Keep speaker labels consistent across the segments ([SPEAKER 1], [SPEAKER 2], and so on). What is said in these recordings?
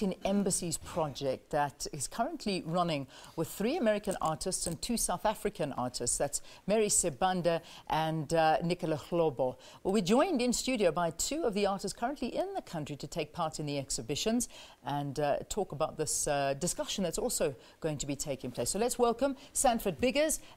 [SPEAKER 1] in Embassies project that is currently running with 3 American artists and 2 South African artists. That's Mary Sibande and Nichola Hlobo. Well, we're joined in studio by 2 of the artists currently in the country to take part in the exhibitions and talk about this discussion that's also going to be taking place. So let's welcome Sanford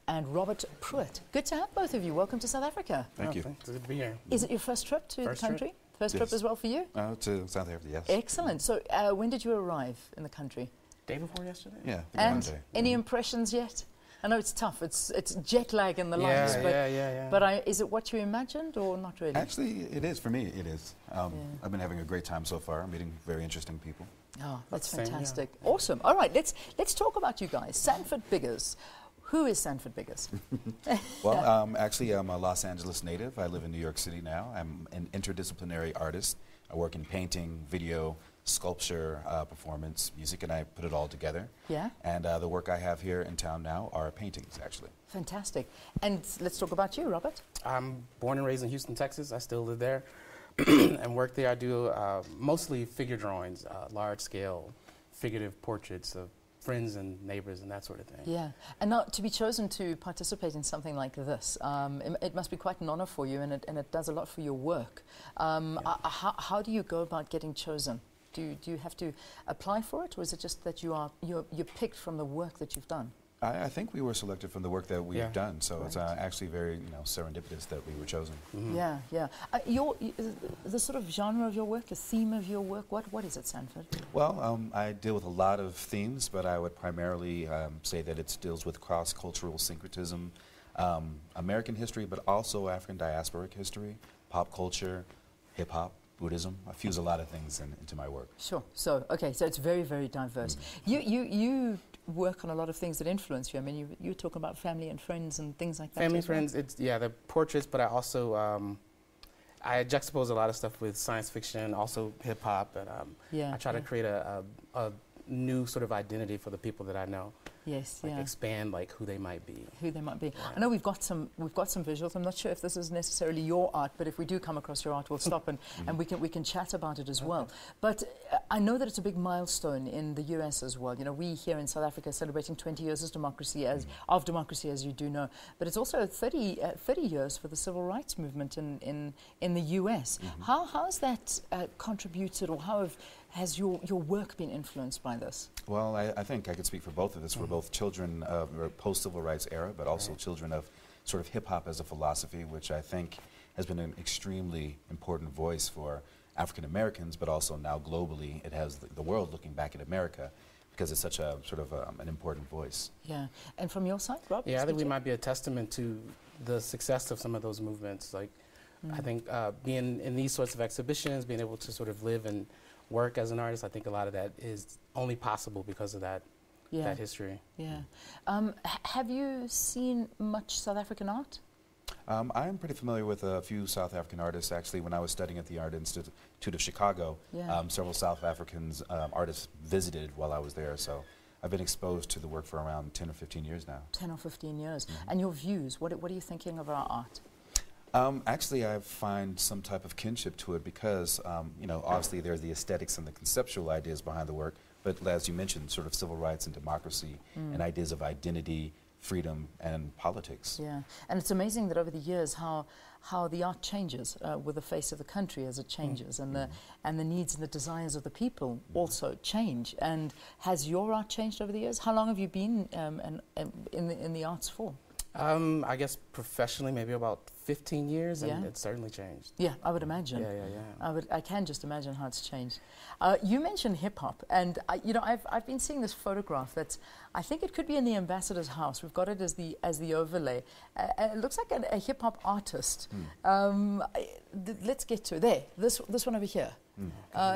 [SPEAKER 1] and Robert Pruitt. Good to have both of you. Welcome to South Africa.
[SPEAKER 2] Thank you.
[SPEAKER 3] Thanks. Good to be here.
[SPEAKER 1] Is it your first trip to the country? First
[SPEAKER 2] Yes.
[SPEAKER 1] trip as well for you?
[SPEAKER 2] To South Africa, yes.
[SPEAKER 1] Excellent. So when did you arrive in the country?
[SPEAKER 3] Day before yesterday?
[SPEAKER 2] Yeah,
[SPEAKER 1] And
[SPEAKER 2] Monday.
[SPEAKER 1] any impressions yet? I know it's tough. It's jet lag and the likes.
[SPEAKER 3] Yeah.
[SPEAKER 1] But is it what you imagined or not really?
[SPEAKER 2] Actually, it is. For me, it is. I've been having a great time so far. I'm meeting very interesting people.
[SPEAKER 1] Oh, that's
[SPEAKER 3] Same, yeah.
[SPEAKER 1] fantastic. Awesome. All right, let's talk about you guys. Sanford Biggers. Who is Sanford Biggers?
[SPEAKER 2] Well, actually, I'm a Los Angeles native. I live in New York City now. I'm an interdisciplinary artist. I work in painting, video, sculpture, performance, music, and I put it all together.
[SPEAKER 1] Yeah.
[SPEAKER 2] And the work I have here in town now are paintings, actually.
[SPEAKER 1] Fantastic. And let's talk about you, Robert.
[SPEAKER 3] I'm born and raised in Houston, Texas. I still live there and work there. I do mostly figure drawings, large-scale figurative portraits of friends and neighbors and that sort of thing.
[SPEAKER 1] Yeah. And now to be chosen to participate in something like this, it must be quite an honor for you, and it does a lot for your work. How do you go about getting chosen? Do you have to apply for it, or is it just that you're picked from the work that you've done?
[SPEAKER 2] I think we were selected from the work that we've done, so
[SPEAKER 1] Right.
[SPEAKER 2] It's actually very serendipitous that we were chosen.
[SPEAKER 1] Yeah. The sort of genre of your work, the theme of your work, what is it, Sanford?
[SPEAKER 2] Well, I deal with a lot of themes, but I would primarily say that it deals with cross-cultural syncretism, American history, but also African diasporic history, pop culture, hip-hop, Buddhism. I fuse a lot of things into my work.
[SPEAKER 1] Sure. So it's very, very diverse. You work on a lot of things that influence you. I mean, you talk about family and friends and things like that.
[SPEAKER 3] Family, friends, the portraits, but I also, I juxtapose a lot of stuff with science fiction, also hip-hop, and I try to create a new sort of identity for the people that I know.
[SPEAKER 1] Yes,
[SPEAKER 3] expand who they might be.
[SPEAKER 1] Who they might be.
[SPEAKER 3] Yeah.
[SPEAKER 1] I know we've got some visuals. I'm not sure if this is necessarily your art, but if we do come across your art, we'll stop and we can chat about it as well. But I know that it's a big milestone in the US as well. You know, we here in South Africa are celebrating 20 years of democracy, of democracy, as you do know. But it's also 30 years for the civil rights movement in the US. How has that contributed, or how has your work been influenced by this?
[SPEAKER 2] Well, I think I could speak for both of us. We're both children of a post-civil rights era, but also children of sort of hip-hop as a philosophy, which I think has been an extremely important voice for African Americans, but also now globally it has the world looking back at America because it's such a sort of an important voice. Yeah.
[SPEAKER 1] And from your side, Rob?
[SPEAKER 3] Yeah, I think we might be a testament to the success of some of those movements. I think being in these sorts of exhibitions, being able to sort of live and work as an artist, I think a lot of that is only possible because of that history. Yeah.
[SPEAKER 1] Have you seen much South African art?
[SPEAKER 2] I'm pretty familiar with a few South African artists. Actually, when I was studying at the Art Institute of Chicago, several South Africans artists visited while I was there. So I've been exposed to the work for around 10 or 15 years now. 10 or 15 years.
[SPEAKER 1] And your views, what are you thinking of our art?
[SPEAKER 2] Actually, I find some type of kinship to it because, obviously there's the aesthetics and the conceptual ideas behind the work, but as you mentioned, sort of civil rights and democracy and ideas of identity, freedom, and politics.
[SPEAKER 1] Yeah, and it's amazing that over the years how the art changes with the face of the country as it changes, and the needs and the desires of the people also change. And has your art changed over the years? How long have you been in the arts for?
[SPEAKER 3] I guess professionally, maybe about 15 years, and it's certainly changed.
[SPEAKER 1] Yeah, I would imagine.
[SPEAKER 3] Yeah.
[SPEAKER 1] I can just imagine how it's changed. You mentioned hip hop, and I've been seeing this photograph that's, I think it could be in the ambassador's house. We've got it as the overlay. It looks like a hip hop artist. Let's get to there. This one over here.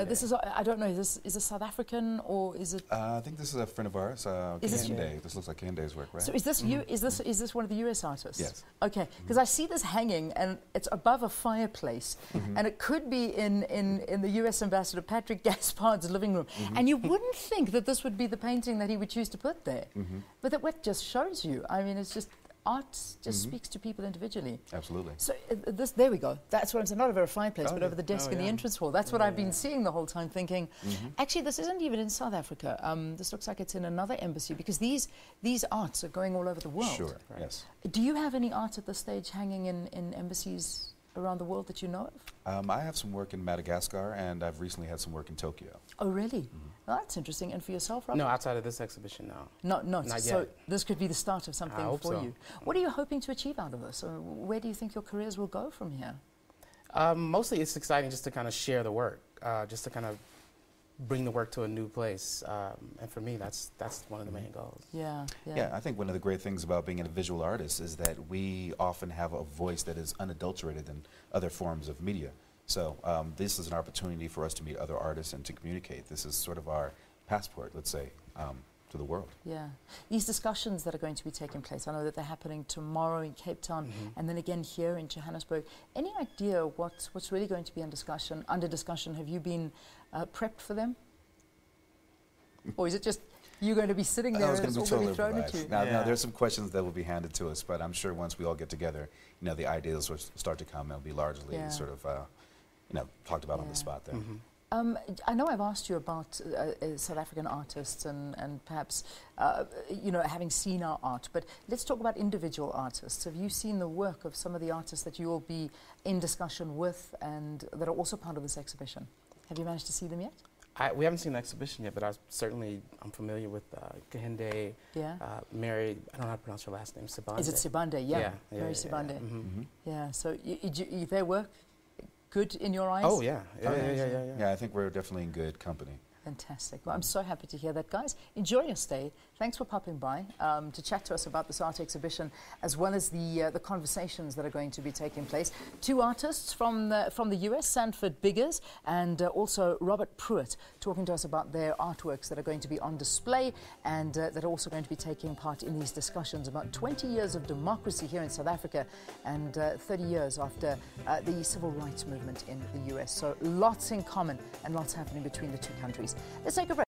[SPEAKER 1] This is, I don't know, is this South African or is it?
[SPEAKER 2] I think this is a friend of ours, Kehinde. This looks like Kehinde's work, right?
[SPEAKER 1] So is this you? Is this one of the US artists?
[SPEAKER 2] Yes.
[SPEAKER 1] Okay, because I see this hanging and it's above a fireplace, and it could be in the US ambassador Patrick Gaspard's living room, and you wouldn't think that this would be the painting that he would choose to put there, but what just shows you? I mean, it's just art just speaks to people individually.
[SPEAKER 2] Absolutely.
[SPEAKER 1] So there we go. That's what I'm saying. Not over a fireplace, but over the desk in the
[SPEAKER 3] yeah.
[SPEAKER 1] entrance hall. That's what I've been seeing the whole time, thinking, actually, this isn't even in South Africa. This looks like it's in another embassy, because these arts are going all over the world.
[SPEAKER 2] Sure,
[SPEAKER 3] Right.
[SPEAKER 2] yes.
[SPEAKER 1] Do you have any art at this stage hanging in embassies around the world that you know of?
[SPEAKER 2] I have some work in Madagascar, and I've recently had some work in Tokyo.
[SPEAKER 1] Oh, really? Well, that's interesting. And for yourself, Robert?
[SPEAKER 3] No, outside of this exhibition, no.
[SPEAKER 1] Not
[SPEAKER 3] So
[SPEAKER 1] this could be the start of something
[SPEAKER 3] hope
[SPEAKER 1] for
[SPEAKER 3] so.
[SPEAKER 1] you. What are you hoping to achieve out of this? Or where do you think your careers will go from here?
[SPEAKER 3] Mostly it's exciting just to kind of share the work, just to kind of bring the work to a new place. And for me, that's one of the main goals.
[SPEAKER 1] Yeah.
[SPEAKER 2] Yeah, I think one of the great things about being a visual artist is that we often have a voice that is unadulterated in other forms of media. So this is an opportunity for us to meet other artists and to communicate. This is sort of our passport, let's say, to the world.
[SPEAKER 1] Yeah. These discussions that are going to be taking place, I know that they're happening tomorrow in Cape Town and then again here in Johannesburg. Any idea what's really going to be under discussion? Have you been prepped for them? Or is it just you're going to be sitting there and it's all going to be thrown at you?
[SPEAKER 2] Now, there's some questions that will be handed to us, but I'm sure once we all get together, the ideas will start to come and it'll be largely sort of, talked about on the spot there.
[SPEAKER 1] I know I've asked you about South African artists and perhaps, having seen our art, but let's talk about individual artists. Have you seen the work of some of the artists that you will be in discussion with and that are also part of this exhibition? Have you managed to see them yet?
[SPEAKER 3] We haven't seen the exhibition yet, but I'm familiar with Kahinde, Mary, I don't know how to pronounce her last name, Sibande.
[SPEAKER 1] Is it Sibande? Yeah, Mary Sibande. Yeah, so their work good in your eyes?
[SPEAKER 3] Oh, yeah.
[SPEAKER 2] Yeah, I think we're definitely in good company.
[SPEAKER 1] Fantastic. Well, I'm so happy to hear that. Guys, enjoy your stay. Thanks for popping by to chat to us about this art exhibition, as well as the conversations that are going to be taking place. Two artists from the US, Sanford Biggers, and also Robert Pruitt, talking to us about their artworks that are going to be on display and that are also going to be taking part in these discussions about 20 years of democracy here in South Africa and 30 years after the civil rights movement in the US. So lots in common and lots happening between the two countries. Let's take a break.